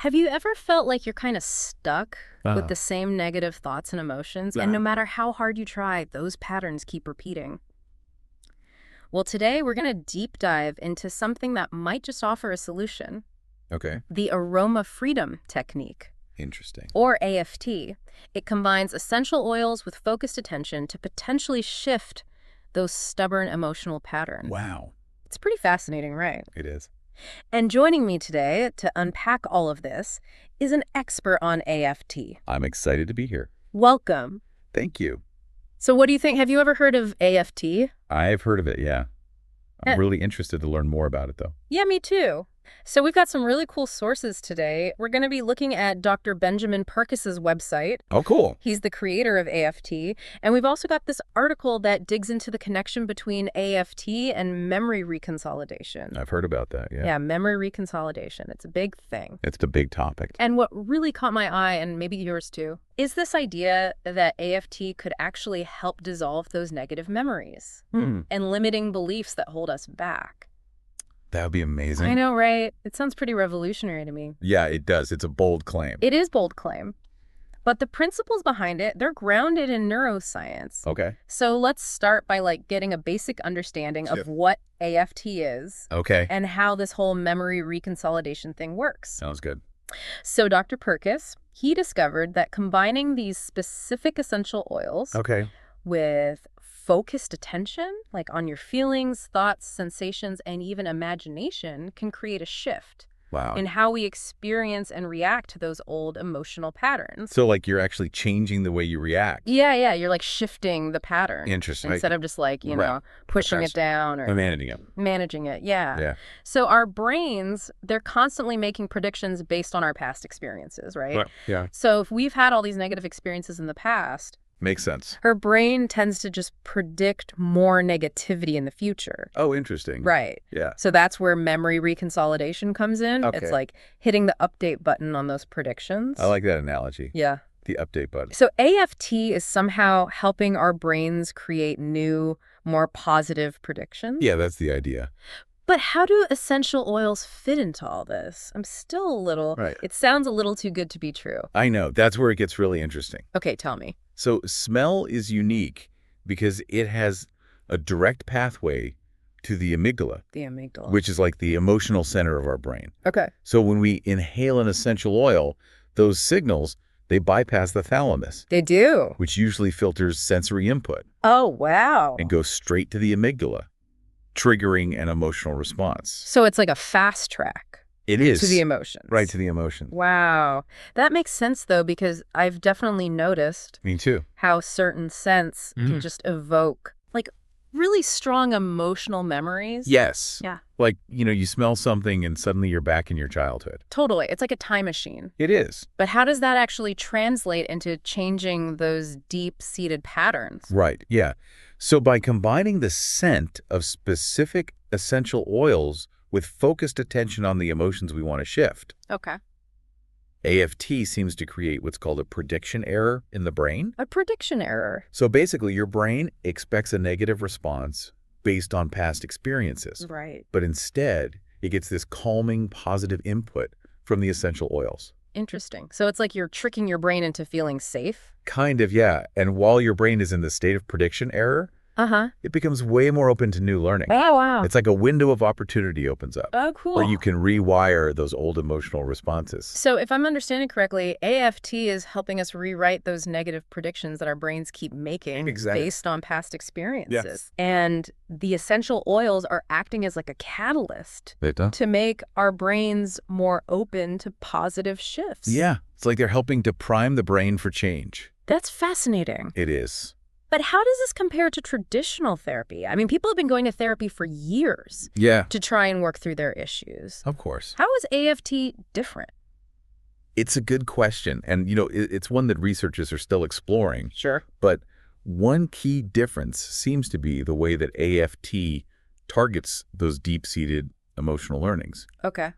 Have you ever felt like you're kind of stuck with Uh, the same negative thoughts and emotions, and nah. no matter how hard you try, those patterns keep repeating? Well, today we're going to deep dive into something that might just offer a solution, Okay. the aroma freedom technique, Interesting. or AFT. It combines essential oils with focused attention to potentially shift those stubborn emotional patterns. Wow. It's pretty fascinating, right? It is. And joining me today to unpack all of this is an expert on AFT. I'm excited to be here. Welcome. Thank you. So what do you think? Have you ever heard of AFT? I've heard of it, yeah. I'm Eh, really interested to learn more about it, though. Yeah, me too. So we've got some really cool sources today. We're going to be looking at Dr. Benjamin Purkis's website. Oh, cool. He's the creator of AFT. And we've also got this article that digs into the connection between AFT and memory reconsolidation. I've heard about that, yeah. Yeah, memory reconsolidation. It's a big thing. It's the big topic. And what really caught my eye, and maybe yours too, is this idea that AFT could actually help dissolve those negative memories and limiting beliefs that hold us back. That would be amazing. I know, right? It sounds pretty revolutionary to me. Yeah, it does. It's a bold claim. It is bold claim. But the principles behind it, they're grounded in neuroscience. Okay. So let's start by getting a basic understanding of what AFT is Okay. and how this whole memory reconsolidation thing works. Sounds good. So Dr. Purkis, he discovered that combining these specific essential oils Okay. with focused attention, like on your feelings, thoughts, sensations, and even imagination, can create a shift Wow. in how we experience and react to those old emotional patterns. So, like, you're actually changing the way you react. Yeah, you're shifting the pattern. Interesting. Instead of just Right. pushing it Perhaps down or managing it. managing it. Yeah. Yeah. So our brains, they're constantly making predictions based on our past experiences, right? Right. Yeah. So if we've had all these negative experiences in the past, Makes sense. her brain tends to just predict more negativity in the future. Oh, interesting. Right. Yeah. So that's where memory reconsolidation comes in. Okay. It's like hitting the update button on those predictions. I like that analogy. Yeah. The update button. So AFT is somehow helping our brains create new, more positive predictions. Yeah, that's the idea. But how do essential oils fit into all this? I'm still a little, Right. It sounds a little too good to be true. I know. That's where it gets really interesting. Okay, tell me. So smell is unique because it has a direct pathway to the amygdala, The amygdala. which is like the emotional center of our brain. Okay. So when we inhale an essential oil, those signals, they bypass the thalamus, They do. which usually filters sensory input Oh, wow. and goes straight to the amygdala, triggering an emotional response. So it's like a fast track It is. to the emotions. Right, to the emotion. Wow. That makes sense, though, because I've definitely noticed Me too. how certain scents can Mhm. just evoke, really strong emotional memories. Yes. Yeah. Like, you smell something and suddenly you're back in your childhood. Totally. It's like a time machine. It is. But how does that actually translate into changing those deep-seated patterns? Right, yeah. So by combining the scent of specific essential oils with focused attention on the emotions we want to shift, Okay. AFT seems to create what's called a prediction error in the brain. A prediction error. So basically, your brain expects a negative response based on past experiences, Right. but instead, it gets this calming, positive input from the essential oils. Interesting. So it's like you're tricking your brain into feeling safe? Kind of, yeah. And while your brain is in the state of prediction error, Uh-huh. it becomes way more open to new learning. Oh, wow. It's like a window of opportunity opens up, Oh, cool. where you can rewire those old emotional responses. So if I'm understanding correctly, AFT is helping us rewrite those negative predictions that our brains keep making Exactly. based on past experiences. And the essential oils are acting as like a catalyst to make our brains more open to positive shifts. Yeah, it's like they're helping to prime the brain for change. That's fascinating. It is. But how does this compare to traditional therapy? I mean, people have been going to therapy for years Yeah, to try and work through their issues. of course. How is AFT different? It's a good question. And, it's one that researchers are still exploring. Sure. But one key difference seems to be the way that AFT targets those deep-seated emotional learnings. Okay.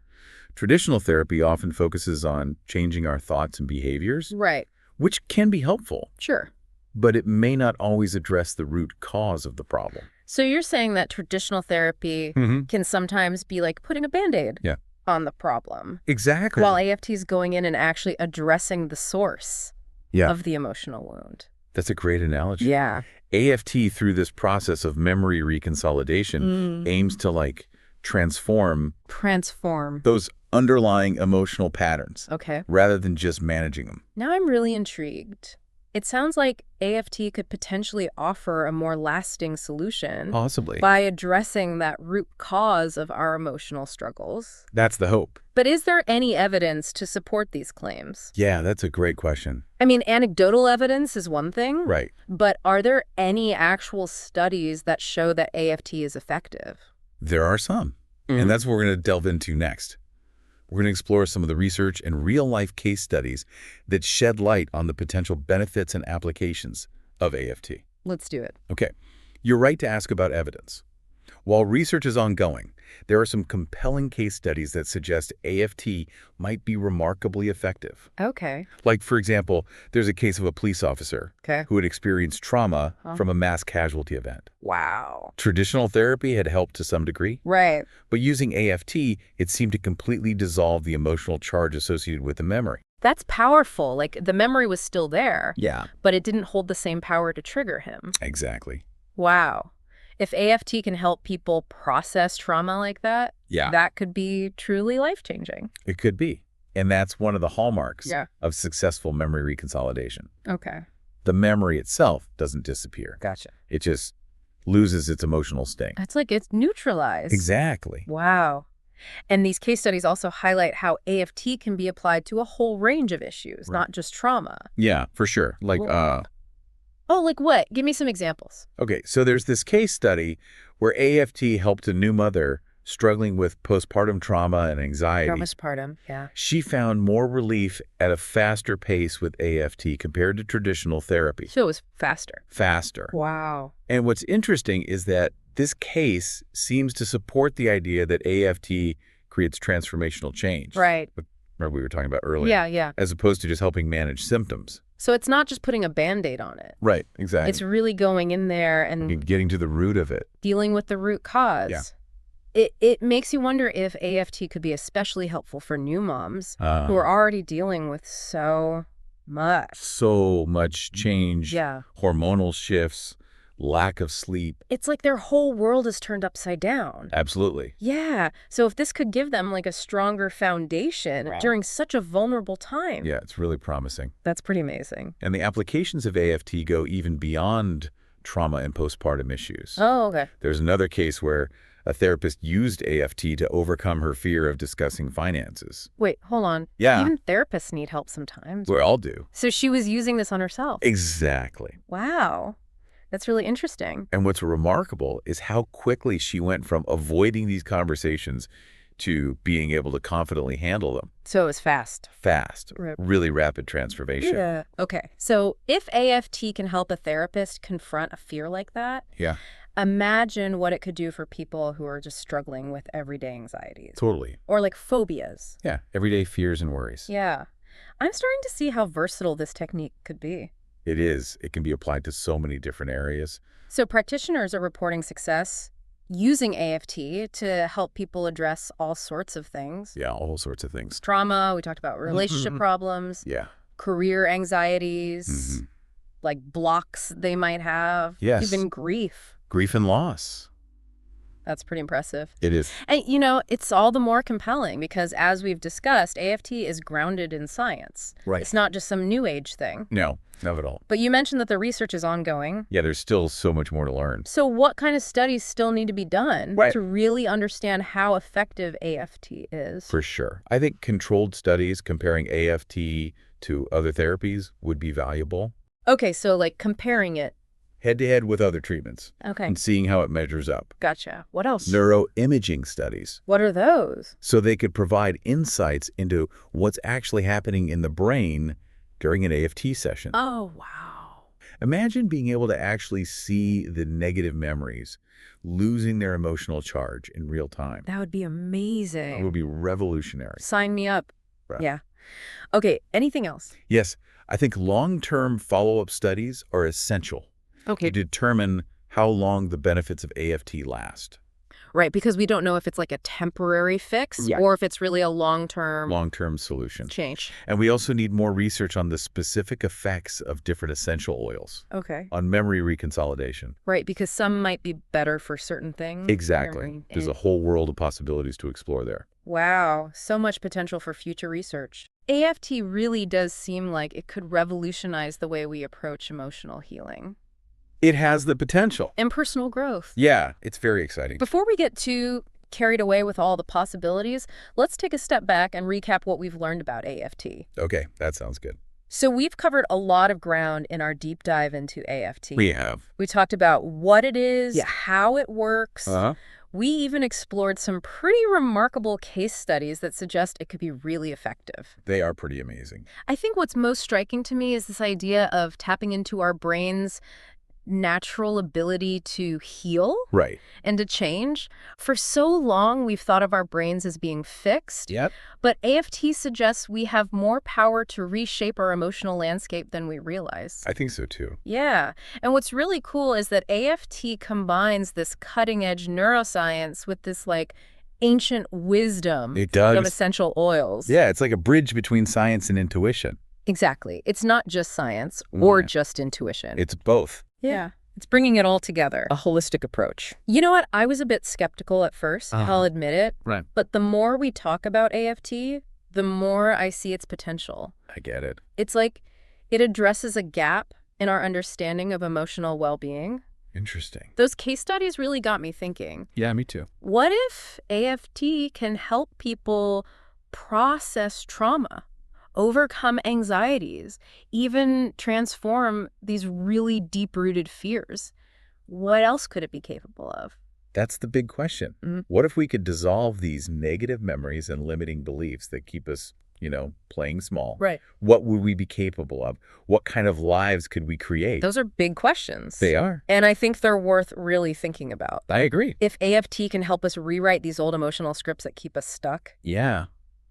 Traditional therapy often focuses on changing our thoughts and behaviors, Right. which can be helpful, Sure. but it may not always address the root cause of the problem. So you're saying that traditional therapy Mm-hmm. can sometimes be like putting a Band-Aid Yeah. on the problem, Exactly. while AFT is going in and actually addressing the source Yeah, of the emotional wound. that's a great analogy. Yeah. AFT, through this process of memory reconsolidation, aims to transform Transform. those underlying emotional patterns Okay. rather than just managing them. Now I'm really intrigued. It sounds like AFT could potentially offer a more lasting solution Possibly. by addressing that root cause of our emotional struggles. That's the hope. But is there any evidence to support these claims? Yeah, that's a great question. I mean, anecdotal evidence is one thing, Right. but are there any actual studies that show that AFT is effective? There are some. And that's what we're going to delve into next. We're going to explore some of the research and real-life case studies that shed light on the potential benefits and applications of AFT. Let's do it. Okay, you're right to ask about evidence. While research is ongoing, there are some compelling case studies that suggest AFT might be remarkably effective. Okay. Like, for example, there's a case of a police officer Okay. who had experienced trauma from a mass casualty event. Wow. Traditional therapy had helped to some degree, Right. but using AFT, it seemed to completely dissolve the emotional charge associated with the memory. That's powerful. Like, the memory was still there, Yeah, but it didn't hold the same power to trigger him. exactly. Wow. If AFT can help people process trauma like that, Yeah, that could be truly life-changing. it could be. And that's one of the hallmarks Yeah. of successful memory reconsolidation. Okay. The memory itself doesn't disappear. Gotcha. It just loses its emotional sting. That's like it's neutralized. Exactly. Wow. And these case studies also highlight how AFT can be applied to a whole range of issues, Right. not just trauma. Yeah, for sure. Oh, like what? Give me some examples. Okay, so there's this case study where AFT helped a new mother struggling with postpartum trauma and anxiety. Postpartum, yeah. She found more relief at a faster pace with AFT compared to traditional therapy. So it was faster. Faster. Wow. And what's interesting is that this case seems to support the idea that AFT creates transformational change. Right. Remember we were talking about earlier. Yeah, yeah. As opposed to just helping manage symptoms. So it's not just putting a Band-Aid on it. Right, exactly. It's really going in there and Getting to the root of it. dealing with the root cause. Yeah. It makes you wonder if AFT could be especially helpful for new moms who are already dealing with so much. So much change, Yeah. hormonal shifts, lack of sleep. It's like their whole world is turned upside down. Absolutely. Yeah. So if this could give them like a stronger foundation during such a vulnerable time. Yeah, it's really promising. That's pretty amazing. And the applications of AFT go even beyond trauma and postpartum issues. Oh, okay. There's another case where a therapist used AFT to overcome her fear of discussing finances. Wait, hold on. Yeah. Even therapists need help sometimes. We all do. So she was using this on herself. Exactly. Wow. That's really interesting. And what's remarkable is how quickly she went from avoiding these conversations to being able to confidently handle them. So it was fast. Fast. Right. Really rapid transformation. Yeah. Okay. So if AFT can help a therapist confront a fear like that, Yeah, imagine what it could do for people who are just struggling with everyday anxieties totally. or like phobias. Yeah, everyday fears and worries. Yeah. I'm starting to see how versatile this technique could be. It is. It can be applied to so many different areas. So practitioners are reporting success using AFT to help people address all sorts of things. Yeah, all sorts of things. Trauma, we talked about relationship problems, Yeah. career anxieties, Mhm. like blocks they might have, Yes. even grief. Grief and loss. That's pretty impressive. It is. And, it's all the more compelling because, as we've discussed, AFT is grounded in science. Right. It's not just some new age thing. No, not at all. But you mentioned that the research is ongoing. Yeah, there's still so much more to learn. So what kind of studies still need to be done Right. to really understand how effective AFT is? For sure. I think controlled studies comparing AFT to other therapies would be valuable. Okay, so like comparing it. Head-to-head with other treatments Okay, and seeing how it measures up. gotcha. What else? Neuroimaging studies, What are those? so they could provide insights into what's actually happening in the brain during an AFT session. Oh, wow. Imagine being able to actually see the negative memories losing their emotional charge in real time. That would be It amazing. would be revolutionary. Sign me up. Right. Yeah. Okay, anything else? Yes, I think long-term follow-up studies are essential Okay. to determine how long the benefits of AFT last. Right, because we don't know if it's like a temporary fix Yeah. or if it's really a long-term Long-term solution. change. And we also need more research on the specific effects of different essential oils Okay. on memory reconsolidation. Right, because some might be better for certain things. Exactly. There's a whole world of possibilities to explore there. Wow, so much potential for future research. AFT really does seem like it could revolutionize the way we approach emotional healing It has the potential. and personal growth. Yeah, it's very exciting. Before we get too carried away with all the possibilities, let's take a step back and recap what we've learned about AFT. Okay, that sounds good. So we've covered a lot of ground in our deep dive into AFT. We have. We talked about what it is, how it works. We even explored some pretty remarkable case studies that suggest it could be really effective. They are pretty amazing. I think what's most striking to me is this idea of tapping into our brain's natural ability to heal Right. and to change. For so long, we've thought of our brains as being fixed. Yep. But AFT suggests we have more power to reshape our emotional landscape than we realize. I think so too. Yeah. And what's really cool is that AFT combines this cutting-edge neuroscience with this, like, ancient wisdom It does. of essential oils. Yeah, it's like a bridge between science and intuition. Exactly. It's not just science or Yeah. just intuition. It's both. Yeah. It's bringing it all together. A holistic approach. You know what? I was a bit skeptical at first, I'll admit it. Right. But the more we talk about AFT, the more I see its potential. I get it. It's like it addresses a gap in our understanding of emotional well-being. Interesting. Those case studies really got me thinking. Yeah, me too. What if AFT can help people process trauma, overcome anxieties, even transform these really deep-rooted fears? What else could it be capable of? That's the big question. What if we could dissolve these negative memories and limiting beliefs that keep us, playing small? Right. What would we be capable of? What kind of lives could we create? Those are big questions. They are. And I think they're worth really thinking about. I agree. If AFT can help us rewrite these old emotional scripts that keep us stuck, Yeah.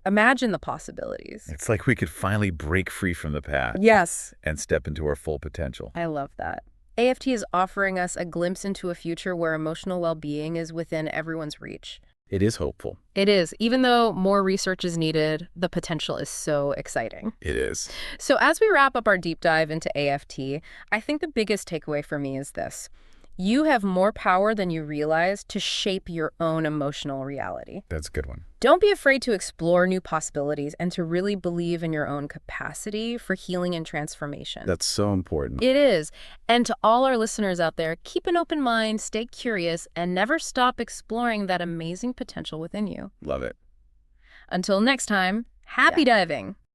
imagine the possibilities. It's like we could finally break free from the past. Yes. And step into our full potential. I love that. AFT is offering us a glimpse into a future where emotional well-being is within everyone's reach. It is hopeful. It is. Even though more research is needed, the potential is so exciting. It is. So as we wrap up our deep dive into AFT, I think the biggest takeaway for me is this. You have more power than you realize to shape your own emotional reality. That's a good one. Don't be afraid to explore new possibilities and to really believe in your own capacity for healing and transformation. That's so important. It is. And to all our listeners out there, keep an open mind, stay curious, and never stop exploring that amazing potential within you. Love it. Until next time, happy diving!